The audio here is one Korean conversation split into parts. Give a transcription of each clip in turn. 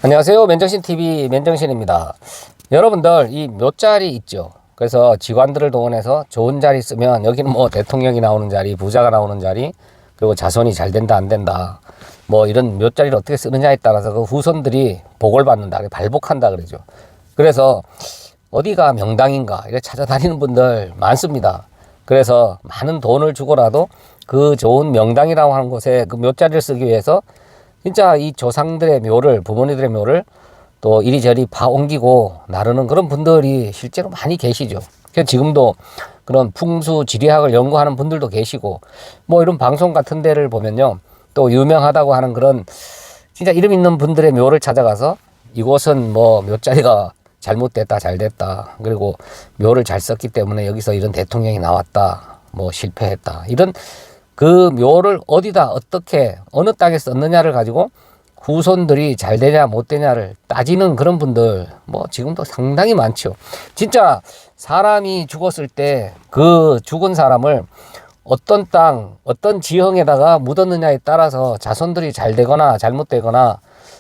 안녕하세요. 맨정신TV 맨정신입니다. 여러분들 이 묘자리 있죠. 그래서 직관들을 동원해서 좋은 자리 쓰면 여기는 뭐 대통령이 나오는 자리, 부자가 나오는 자리, 그리고 자손이 잘 된다 안 된다, 뭐 이런 묘자리를 어떻게 쓰느냐에 따라서 그 후손들이 복을 받는다, 발복한다 그러죠. 그래서 어디가 명당인가 이렇게 찾아다니는 분들 많습니다. 그래서 많은 돈을 주고라도 그 좋은 명당이라고 하는 곳에 그 묘자리를 쓰기 위해서 진짜 이 조상들의 묘를, 부모님들의 묘를 또 이리저리 옮기고 나르는 그런 분들이 실제로 많이 계시죠. 그래서 지금도 그런 풍수 지리학을 연구하는 분들도 계시고, 뭐 이런 방송 같은 데를 보면요, 또 유명하다고 하는 그런 진짜 이름 있는 분들의 묘를 찾아가서 이곳은 뭐 묘자리가 잘못됐다, 잘됐다, 그리고 묘를 잘 썼기 때문에 여기서 이런 대통령이 나왔다, 뭐 실패했다, 이런 그 묘를 어디다 어떻게 어느 땅에 썼느냐를 가지고 후손들이 잘 되냐 못 되냐를 따지는 그런 분들 뭐 지금도 상당히 많죠. 진짜 사람이 죽었을 때 그 죽은 사람을 어떤 땅, 어떤 지형에다가 묻었느냐에 따라서 자손들이 잘 되거나 잘못되거나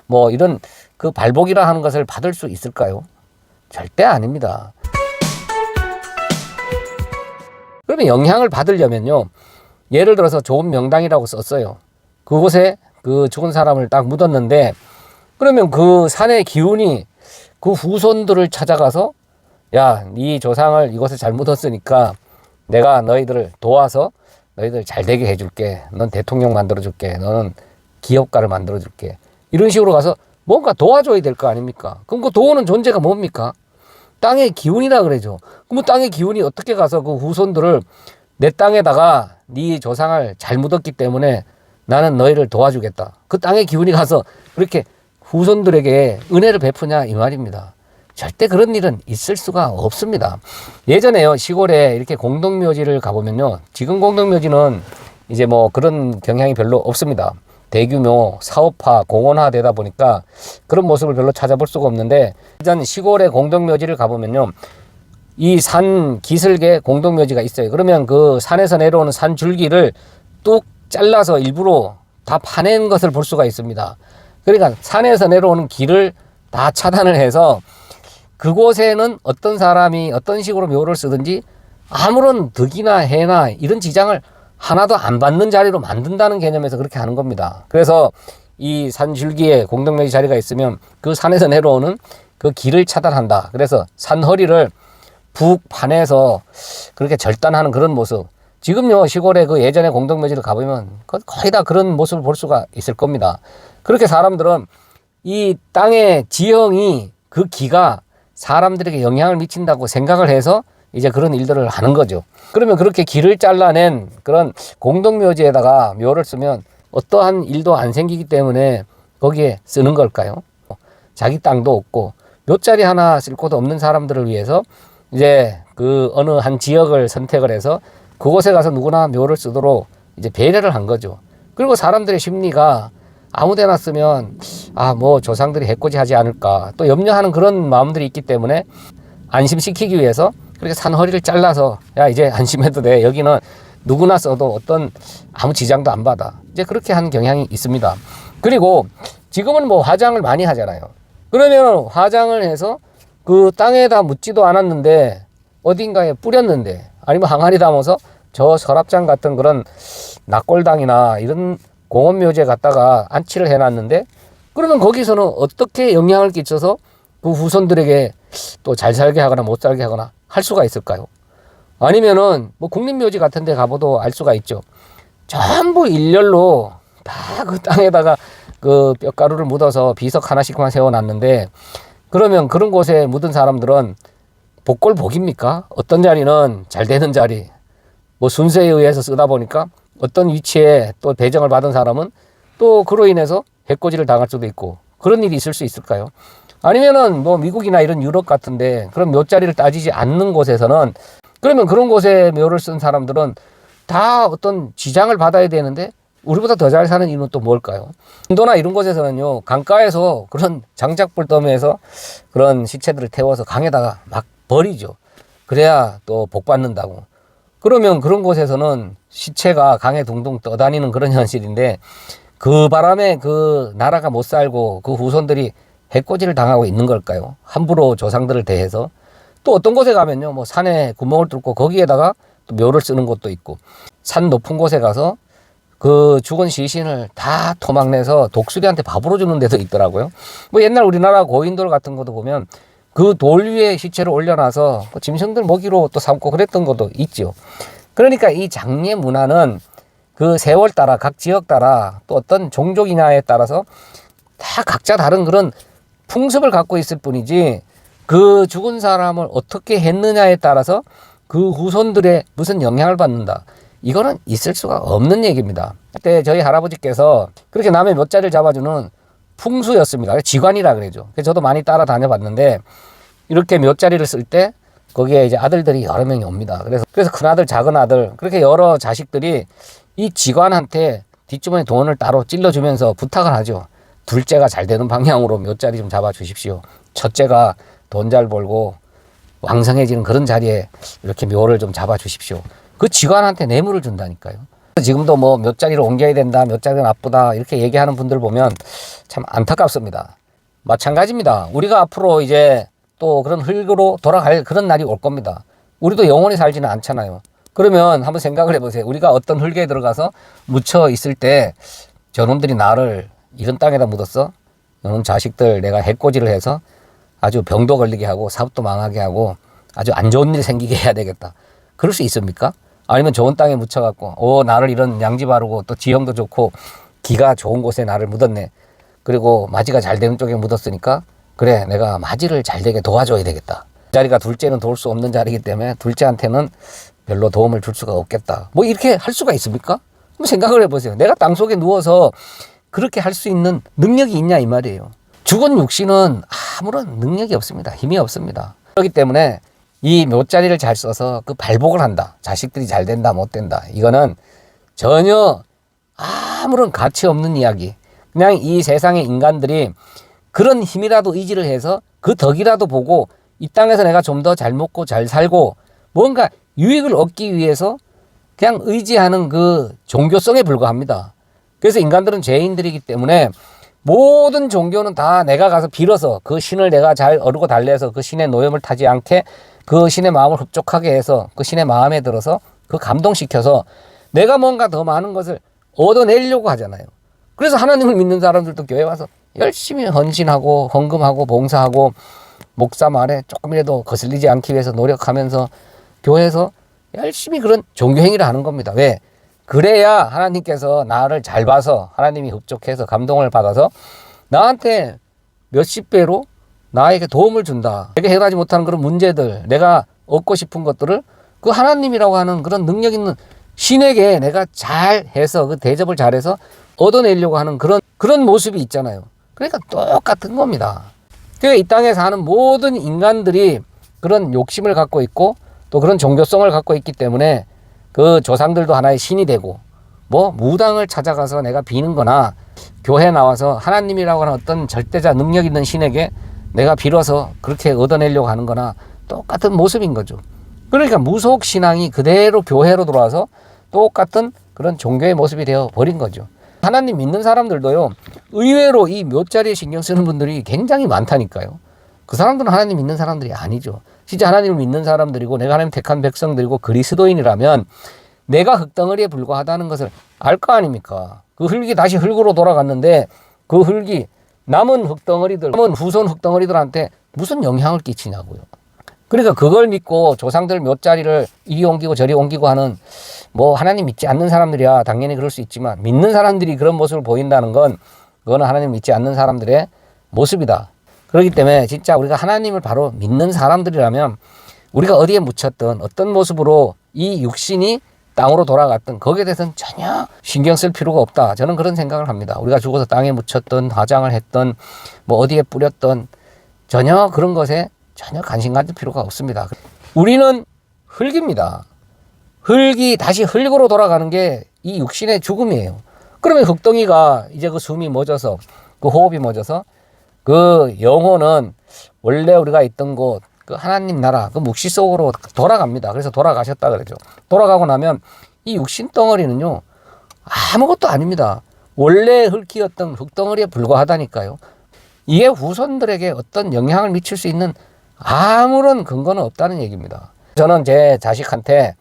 뭐 이런 그 발복이라 하는 것을 받을 수 있을까요? 절대 아닙니다. 그러면 영향을 받으려면요, 예를 들어서 좋은 명당이라고 썼어요. 그곳에 그 죽은 사람을 딱 묻었는데, 그러면 그 산의 기운이 그 후손들을 찾아가서, 야, 네 조상을 이곳에 잘 묻었으니까 내가 너희들을 도와서 너희들 잘 되게 해줄게. 넌 대통령 만들어줄게. 너는 기업가를 만들어줄게. 이런 식으로 가서 뭔가 도와줘야 될 거 아닙니까? 그럼 그 도우는 존재가 뭡니까? 땅의 기운이라 그러죠. 그럼 땅의 기운이 어떻게 가서 그 후손들을 내 땅에다가 네 조상을 잘 묻었기 때문에 나는 너희를 도와주겠다, 그 땅의 기운이 가서 그렇게 후손들에게 은혜를 베푸냐 이 말입니다. 절대 그런 일은 있을 수가 없습니다. 예전에요, 시골에 이렇게 공동묘지를 가보면요, 지금 공동묘지는 이제 뭐 그런 경향이 별로 없습니다. 대규모 사업화, 공원화 되다 보니까 그런 모습을 별로 찾아볼 수가 없는데, 예전 시골의 공동묘지를 가보면요, 이 산 기슭에 공동묘지가 있어요. 그러면 그 산에서 내려오는 산 줄기를 뚝 잘라서 일부러 다 파낸 것을 볼 수가 있습니다. 그러니까 산에서 내려오는 길을 다 차단을 해서 그곳에는 어떤 사람이 어떤 식으로 묘를 쓰든지 아무런 득이나 해나 이런 지장을 하나도 안 받는 자리로 만든다는 개념에서 그렇게 하는 겁니다. 그래서 이 산 줄기에 공동묘지 자리가 있으면 그 산에서 내려오는 그 길을 차단한다. 그래서 산 허리를 북 파내서 그렇게 절단하는 그런 모습. 지금요, 시골에 그 예전에 공동묘지를 가보면 거의 다 그런 모습을 볼 수가 있을 겁니다. 그렇게 사람들은 이 땅의 지형이, 그 기가 사람들에게 영향을 미친다고 생각을 해서 이제 그런 일들을 하는 거죠. 그러면 그렇게 길을 잘라낸 그런 공동묘지에다가 묘를 쓰면 어떠한 일도 안 생기기 때문에 거기에 쓰는 걸까요? 자기 땅도 없고 묘자리 하나 쓸 곳도 없는 사람들을 위해서 이제 그 어느 한 지역을 선택을 해서 그곳에 가서 누구나 묘를 쓰도록 이제 배려를 한 거죠. 그리고 사람들의 심리가 아무 데나 쓰면 뭐 조상들이 해코지 하지 않을까 또 염려하는 그런 마음들이 있기 때문에 안심시키기 위해서 그렇게 산 허리를 잘라서, 야, 이제 안심해도 돼. 여기는 누구나 써도 어떤 아무 지장도 안 받아. 이제 그렇게 하는 경향이 있습니다. 그리고 지금은 뭐 화장을 많이 하잖아요. 그러면 화장을 해서 그 땅에다 묻지도 않았는데 어딘가에 뿌렸는데, 아니면 항아리 담아서 저 서랍장 같은 그런 낙골당이나 이런 공원묘지에 갖다가 안치를 해놨는데, 그러면 거기서는 어떻게 영향을 끼쳐서 그 후손들에게 또 잘 살게 하거나 못 살게 하거나 할 수가 있을까요? 아니면은 뭐 국립묘지 같은 데 가봐도 알 수가 있죠. 전부 일렬로 다 그 땅에다가 그 뼈가루를 묻어서 비석 하나씩만 세워놨는데, 그러면 그런 곳에 묻은 사람들은 복골복입니까? 어떤 자리는 잘 되는 자리, 뭐 순서에 의해서 쓰다 보니까 어떤 위치에 또 배정을 받은 사람은 또 그로 인해서 해코지를 당할 수도 있고, 그런 일이 있을 수 있을까요? 아니면은 뭐 미국이나 이런 유럽 같은데 그런 묘자리를 따지지 않는 곳에서는, 그러면 그런 곳에 묘를 쓴 사람들은 다 어떤 지장을 받아야 되는데 우리보다 더 잘 사는 이유는 또 뭘까요? 인도나 이런 곳에서는요, 강가에서 그런 장작불더미에서 그런 시체들을 태워서 강에다가 막 버리죠. 그래야 또 복 받는다고. 그러면 그런 곳에서는 시체가 강에 둥둥 떠다니는 그런 현실인데, 그 바람에 그 나라가 못 살고 그 후손들이 해코지를 당하고 있는 걸까요? 함부로 조상들을 대해서. 또 어떤 곳에 가면요, 뭐 산에 구멍을 뚫고 거기에다가 또 묘를 쓰는 곳도 있고, 산 높은 곳에 가서 그 죽은 시신을 다 토막내서 독수리한테 밥으로 주는 데도 있더라고요. 뭐 옛날 우리나라 고인돌 같은 것도 보면 그 돌 위에 시체를 올려놔서 짐승들 먹이로 또 삼고 그랬던 것도 있죠. 그러니까 이 장례 문화는 그 세월 따라, 각 지역 따라, 또 어떤 종족이냐에 따라서 다 각자 다른 그런 풍습을 갖고 있을 뿐이지, 그 죽은 사람을 어떻게 했느냐에 따라서 그 후손들의 무슨 영향을 받는다, 이거는 있을 수가 없는 얘기입니다. 그때 저희 할아버지께서 그렇게 남의 묘자리를 잡아주는 풍수였습니다. 지관이라 그러죠. 그래서 저도 많이 따라다녀 봤는데, 이렇게 묘자리를 쓸 때 거기에 이제 아들들이 여러 명이 옵니다. 그래서 큰아들, 작은아들, 그렇게 여러 자식들이 이 지관한테 뒷주머니 돈을 따로 찔러주면서 부탁을 하죠. 둘째가 잘 되는 방향으로 묘자리 좀 잡아주십시오. 첫째가 돈 잘 벌고 왕성해지는 그런 자리에 이렇게 묘를 좀 잡아주십시오. 그 지관한테 뇌물을 준다니까요. 지금도 뭐 묘자리를 옮겨야 된다, 묘자리가 나쁘다, 이렇게 얘기하는 분들 보면 참 안타깝습니다. 마찬가지입니다. 우리가 앞으로 이제 또 그런 흙으로 돌아갈 그런 날이 올 겁니다. 우리도 영원히 살지는 않잖아요. 그러면 한번 생각을 해보세요. 우리가 어떤 흙에 들어가서 묻혀 있을 때 저놈들이 나를 이런 땅에다 묻었어? 너놈 자식들 내가 해코지를 해서 아주 병도 걸리게 하고 사업도 망하게 하고 아주 안 좋은 일 생기게 해야 되겠다. 그럴 수 있습니까? 아니면 좋은 땅에 묻혀갖고 나를 이런 양지 바르고 또 지형도 좋고 기가 좋은 곳에 나를 묻었네. 그리고 맞이가 잘 되는 쪽에 묻었으니까 그래, 내가 맞이를 잘 되게 도와줘야 되겠다. 그 자리가 둘째는 도울 수 없는 자리이기 때문에 둘째한테는 별로 도움을 줄 수가 없겠다. 뭐 이렇게 할 수가 있습니까? 한번 생각을 해보세요. 내가 땅속에 누워서 그렇게 할 수 있는 능력이 있냐 이 말이에요. 죽은 육신은 아무런 능력이 없습니다. 힘이 없습니다. 그렇기 때문에 이 묘자리를 잘 써서 그 발복을 한다. 자식들이 잘 된다, 못 된다. 이거는 전혀 아무런 가치 없는 이야기. 그냥 이 세상의 인간들이 그런 힘이라도 의지를 해서 그 덕이라도 보고 이 땅에서 내가 좀 더 잘 먹고 잘 살고 뭔가 유익을 얻기 위해서 그냥 의지하는 그 종교성에 불과합니다. 그래서 인간들은 죄인들이기 때문에 모든 종교는 다 내가 가서 빌어서 그 신을 내가 잘 어르고 달래서 그 신의 노염을 타지 않게 그 신의 마음을 흡족하게 해서 그 신의 마음에 들어서 그 감동시켜서 내가 뭔가 더 많은 것을 얻어내려고 하잖아요. 그래서 하나님을 믿는 사람들도 교회 와서 열심히 헌신하고 헌금하고 봉사하고 목사 말에 조금이라도 거슬리지 않기 위해서 노력하면서 교회에서 열심히 그런 종교행위를 하는 겁니다. 왜? 그래야 하나님께서 나를 잘 봐서 하나님이 흡족해서 감동을 받아서 나한테 몇십 배로 나에게 도움을 준다. 내가 해결하지 못하는 그런 문제들, 내가 얻고 싶은 것들을 그 하나님이라고 하는 그런 능력 있는 신에게 내가 잘해서 그 대접을 잘해서 얻어내려고 하는 그런 모습이 있잖아요. 그러니까 똑같은 겁니다. 그러니까 이 땅에 사는 모든 인간들이 그런 욕심을 갖고 있고 또 그런 종교성을 갖고 있기 때문에 그 조상들도 하나의 신이 되고 뭐 무당을 찾아가서 내가 비는 거나 교회 나와서 하나님이라고 하는 어떤 절대자 능력 있는 신에게 내가 빌어서 그렇게 얻어내려고 하는 거나 똑같은 모습인 거죠. 그러니까 무속신앙이 그대로 교회로 들어와서 똑같은 그런 종교의 모습이 되어 버린 거죠. 하나님 믿는 사람들도요, 의외로 이 묘자리에 신경 쓰는 분들이 굉장히 많다니까요. 그 사람들은 하나님 믿는 사람들이 아니죠. 진짜 하나님을 믿는 사람들이고 내가 하나님 택한 백성들이고 그리스도인이라면 내가 흙덩어리에 불과하다는 것을 알 거 아닙니까? 그 흙이 다시 흙으로 돌아갔는데 그 흙이 남은 흙덩어리들, 남은 후손 흙덩어리들한테 무슨 영향을 끼치냐고요. 그러니까 그걸 믿고 조상들 묘자리를 이리 옮기고 저리 옮기고 하는 뭐 하나님 믿지 않는 사람들이야 당연히 그럴 수 있지만 믿는 사람들이 그런 모습을 보인다는 건 그거는 하나님 믿지 않는 사람들의 모습이다. 그렇기 때문에 진짜 우리가 하나님을 바로 믿는 사람들이라면 우리가 어디에 묻혔든 어떤 모습으로 이 육신이 땅으로 돌아갔든 거기에 대해서는 전혀 신경 쓸 필요가 없다. 저는 그런 생각을 합니다. 우리가 죽어서 땅에 묻혔든 화장을 했든 뭐 어디에 뿌렸든 전혀 그런 것에 전혀 관심 가질 필요가 없습니다. 우리는 흙입니다. 흙이 다시 흙으로 돌아가는 게 이 육신의 죽음이에요. 그러면 흙덩이가 이제 그 숨이 멎어서 그 호흡이 멎어서 그 영혼은 원래 우리가 있던 곳, 그 하나님 나라, 그 묵시 속으로 돌아갑니다. 그래서 돌아가셨다 그러죠. 돌아가고 나면 이 육신 덩어리는요, 아무것도 아닙니다. 원래 흙이었던 흙덩어리에 불과하다니까요. 이게 후손들에게 어떤 영향을 미칠 수 있는 아무런 근거는 없다는 얘기입니다. 저는 제 자식한테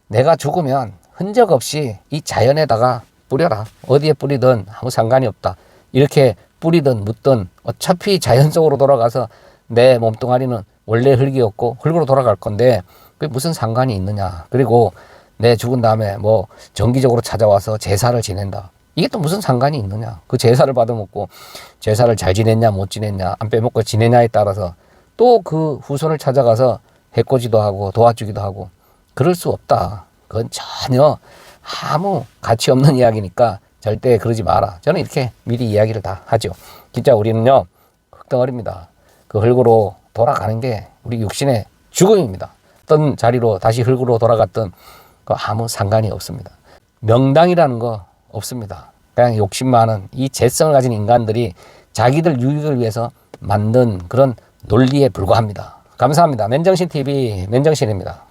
내가 죽으면 흔적 없이 이 자연에다가 뿌려라. 어디에 뿌리든 아무 상관이 없다. 이렇게 뿌리든 묻든 어차피 자연 속으로 돌아가서 내 몸뚱아리는 원래 흙이었고 흙으로 돌아갈 건데 그게 무슨 상관이 있느냐. 그리고 내 죽은 다음에 뭐 정기적으로 찾아와서 제사를 지낸다. 이게 또 무슨 상관이 있느냐. 그 제사를 받아먹고 제사를 잘 지냈냐 못 지냈냐 안 빼먹고 지내냐에 따라서 또 그 후손을 찾아가서 해코지도 하고 도와주기도 하고 그럴 수 없다. 그건 전혀 아무 가치 없는 이야기니까 절대 그러지 마라. 저는 이렇게 미리 이야기를 다 하죠. 진짜 우리는요 흙덩어리입니다. 그 흙으로 돌아가는 게 우리 육신의 죽음입니다. 어떤 자리로 다시 흙으로 돌아갔던 그 아무 상관이 없습니다. 명당이라는 거 없습니다. 그냥 욕심 많은 이 재성을 가진 인간들이 자기들 유익을 위해서 만든 그런 논리에 불과합니다. 감사합니다. 맨정신TV 맨정신입니다.